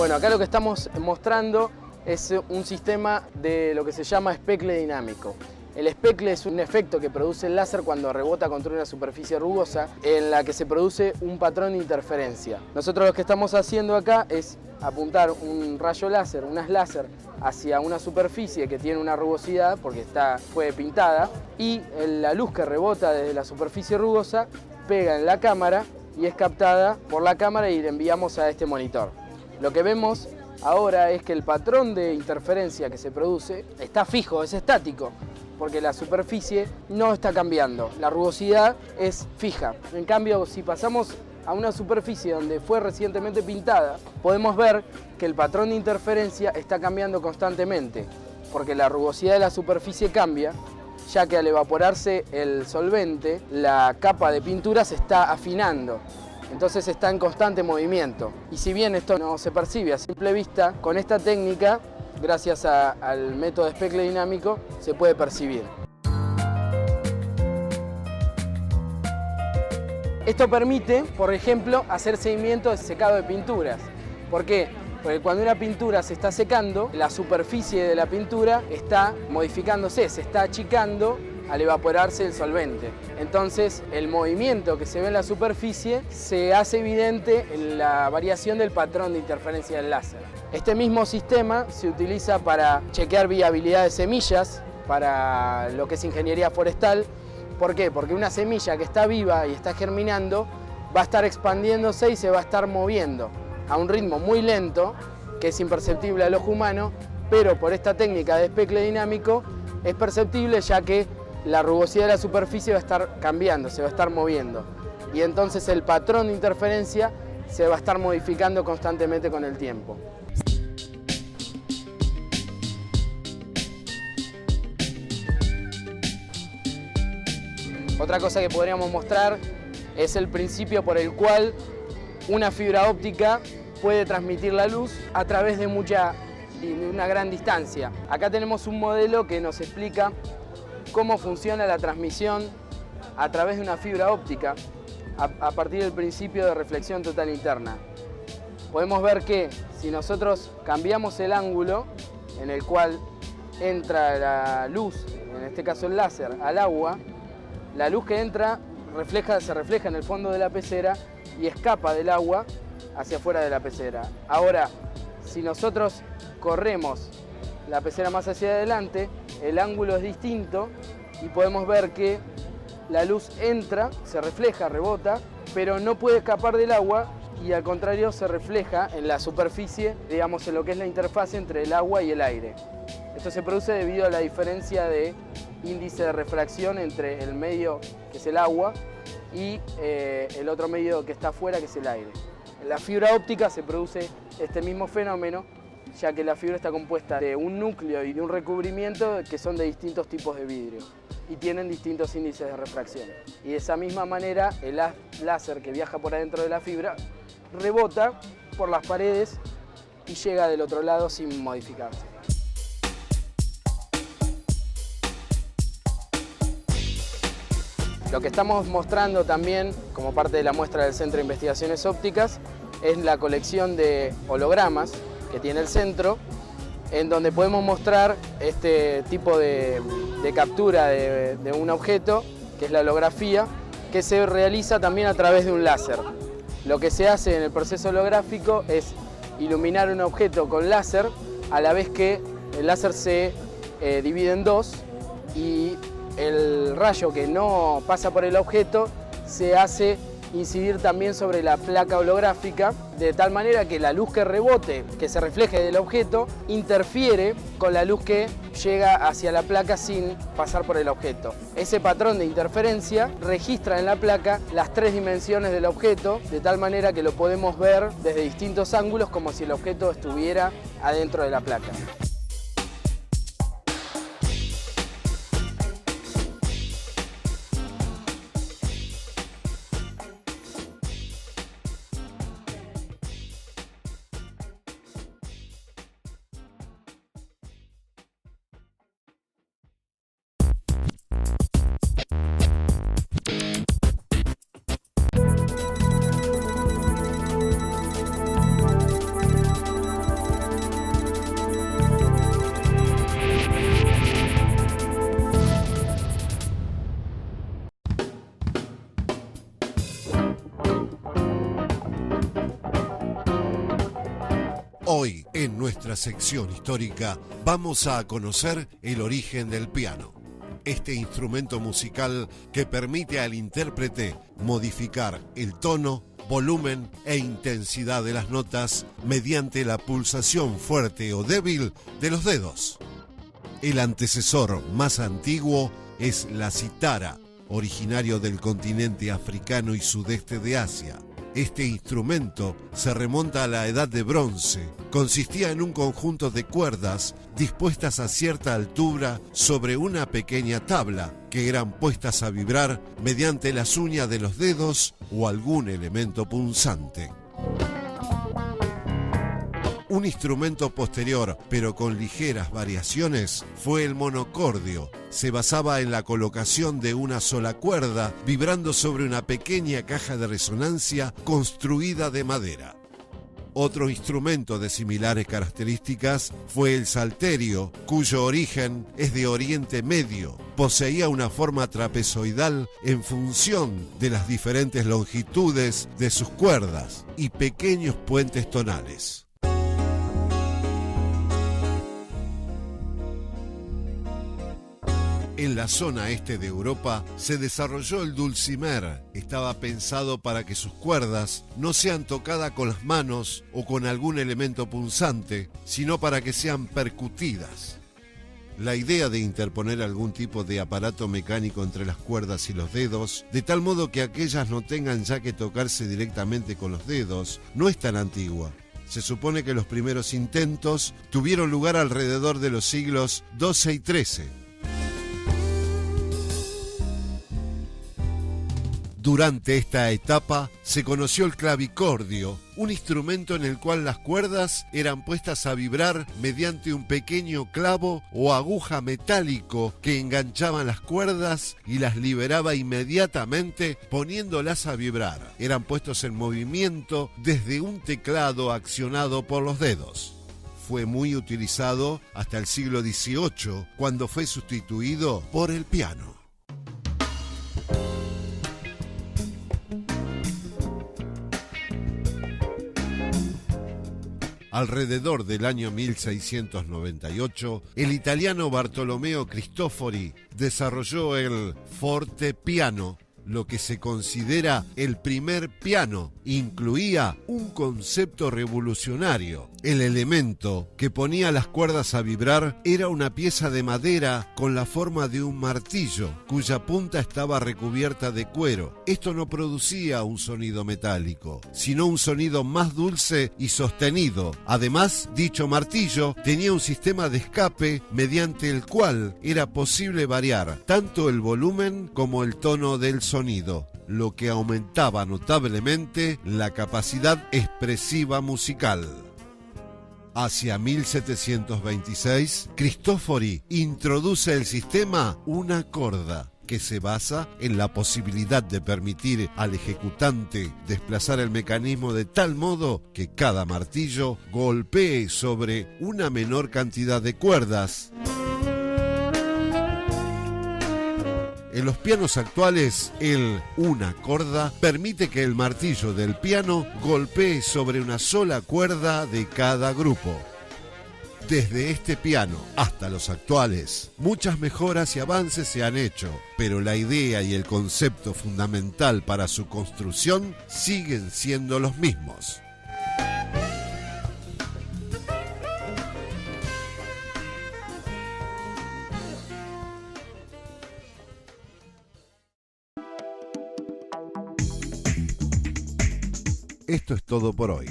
Bueno, acá lo que estamos mostrando es un sistema de lo que se llama especle dinámico. El especle es un efecto que produce el láser cuando rebota contra una superficie rugosa en la que se produce un patrón de interferencia. Nosotros lo que estamos haciendo acá es apuntar un rayo láser, un haz láser, hacia una superficie que tiene una rugosidad porque fue pintada, y la luz que rebota desde la superficie rugosa pega en la cámara y es captada por la cámara y la enviamos a este monitor. Lo que vemos ahora es que el patrón de interferencia que se produce está fijo, es estático, porque la superficie no está cambiando, la rugosidad es fija. En cambio, si pasamos a una superficie donde fue recientemente pintada, podemos ver que el patrón de interferencia está cambiando constantemente, porque la rugosidad de la superficie cambia, ya que al evaporarse el solvente, la capa de pintura se está afinando. Entonces está en constante movimiento. Y si bien esto no se percibe a simple vista, con esta técnica, gracias al método de especle dinámico, se puede percibir. Esto permite, por ejemplo, hacer seguimiento de secado de pinturas. ¿Por qué? Porque cuando una pintura se está secando, la superficie de la pintura está modificándose, se está achicando al evaporarse el solvente. Entonces, el movimiento que se ve en la superficie se hace evidente en la variación del patrón de interferencia del láser. Este mismo sistema se utiliza para chequear viabilidad de semillas, para lo que es ingeniería forestal. ¿Por qué? Porque una semilla que está viva y está germinando va a estar expandiéndose y se va a estar moviendo a un ritmo muy lento, que es imperceptible al ojo humano, pero por esta técnica de especle dinámico es perceptible, ya que la rugosidad de la superficie va a estar cambiando, se va a estar moviendo. Y entonces el patrón de interferencia se va a estar modificando constantemente con el tiempo. Otra cosa que podríamos mostrar es el principio por el cual una fibra óptica puede transmitir la luz a través de una gran distancia. Acá tenemos un modelo que nos explica cómo funciona la transmisión a través de una fibra óptica a partir del principio de reflexión total interna. Podemos ver que si nosotros cambiamos el ángulo en el cual entra la luz, en este caso el láser, al agua, la luz que entra se refleja en el fondo de la pecera y escapa del agua hacia afuera de la pecera. Ahora, si nosotros corremos la pecera más hacia adelante, el ángulo es distinto y podemos ver que la luz entra, se refleja, rebota, pero no puede escapar del agua y al contrario se refleja en la superficie, digamos en lo que es la interfaz entre el agua y el aire. Esto se produce debido a la diferencia de índice de refracción entre el medio, que es el agua, y el otro medio que está afuera, que es el aire. En la fibra óptica se produce este mismo fenómeno, ya que la fibra está compuesta de un núcleo y de un recubrimiento que son de distintos tipos de vidrio y tienen distintos índices de refracción. Y de esa misma manera el haz láser que viaja por adentro de la fibra rebota por las paredes y llega del otro lado sin modificarse. Lo que estamos mostrando también, como parte de la muestra del Centro de Investigaciones Ópticas, es la colección de hologramas que tiene el centro, en donde podemos mostrar este tipo de captura de un objeto, que es la holografía, que se realiza también a través de un láser. Lo que se hace en el proceso holográfico es iluminar un objeto con láser, a la vez que el láser se divide en dos y el rayo que no pasa por el objeto se hace incidir también sobre la placa holográfica, de tal manera que la luz que rebote, que se refleje del objeto, interfiere con la luz que llega hacia la placa sin pasar por el objeto. Ese patrón de interferencia registra en la placa las tres dimensiones del objeto, de tal manera que lo podemos ver desde distintos ángulos como si el objeto estuviera adentro de la placa. En nuestra sección histórica vamos a conocer el origen del piano. Este instrumento musical que permite al intérprete modificar el tono, volumen e intensidad de las notas mediante la pulsación fuerte o débil de los dedos. El antecesor más antiguo es la cítara, originario del continente africano y sudeste de Asia. Este instrumento se remonta a la Edad de Bronce. Consistía en un conjunto de cuerdas dispuestas a cierta altura sobre una pequeña tabla que eran puestas a vibrar mediante las uñas de los dedos o algún elemento punzante. Un instrumento posterior, pero con ligeras variaciones, fue el monocordio. Se basaba en la colocación de una sola cuerda, vibrando sobre una pequeña caja de resonancia construida de madera. Otro instrumento de similares características fue el salterio, cuyo origen es de Oriente Medio. Poseía una forma trapezoidal en función de las diferentes longitudes de sus cuerdas y pequeños puentes tonales. En la zona este de Europa se desarrolló el dulcimer. Estaba pensado para que sus cuerdas no sean tocadas con las manos o con algún elemento punzante, sino para que sean percutidas. La idea de interponer algún tipo de aparato mecánico entre las cuerdas y los dedos, de tal modo que aquellas no tengan ya que tocarse directamente con los dedos, no es tan antigua. Se supone que los primeros intentos tuvieron lugar alrededor de los siglos XII y XIII. Durante esta etapa se conoció el clavicordio, un instrumento en el cual las cuerdas eran puestas a vibrar mediante un pequeño clavo o aguja metálico que enganchaban las cuerdas y las liberaba inmediatamente poniéndolas a vibrar. Eran puestos en movimiento desde un teclado accionado por los dedos. Fue muy utilizado hasta el siglo XVIII, cuando fue sustituido por el piano. Alrededor del año 1698, el italiano Bartolomeo Cristofori desarrolló el fortepiano, lo que se considera el primer piano. Incluía un concepto revolucionario. El elemento que ponía las cuerdas a vibrar era una pieza de madera con la forma de un martillo, cuya punta estaba recubierta de cuero. Esto no producía un sonido metálico, sino un sonido más dulce y sostenido. Además, dicho martillo tenía un sistema de escape mediante el cual era posible variar tanto el volumen como el tono del sonido, lo que aumentaba notablemente la capacidad expresiva musical. Hacia 1726, Cristofori introduce el sistema una corda, que se basa en la posibilidad de permitir al ejecutante desplazar el mecanismo de tal modo que cada martillo golpee sobre una menor cantidad de cuerdas. En los pianos actuales, el una corda permite que el martillo del piano golpee sobre una sola cuerda de cada grupo. Desde este piano hasta los actuales, muchas mejoras y avances se han hecho, pero la idea y el concepto fundamental para su construcción siguen siendo los mismos. Esto es todo por hoy,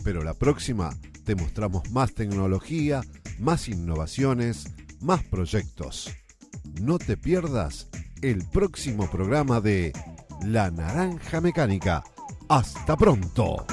pero la próxima te mostramos más tecnología, más innovaciones, más proyectos. No te pierdas el próximo programa de La Naranja Mecánica. ¡Hasta pronto!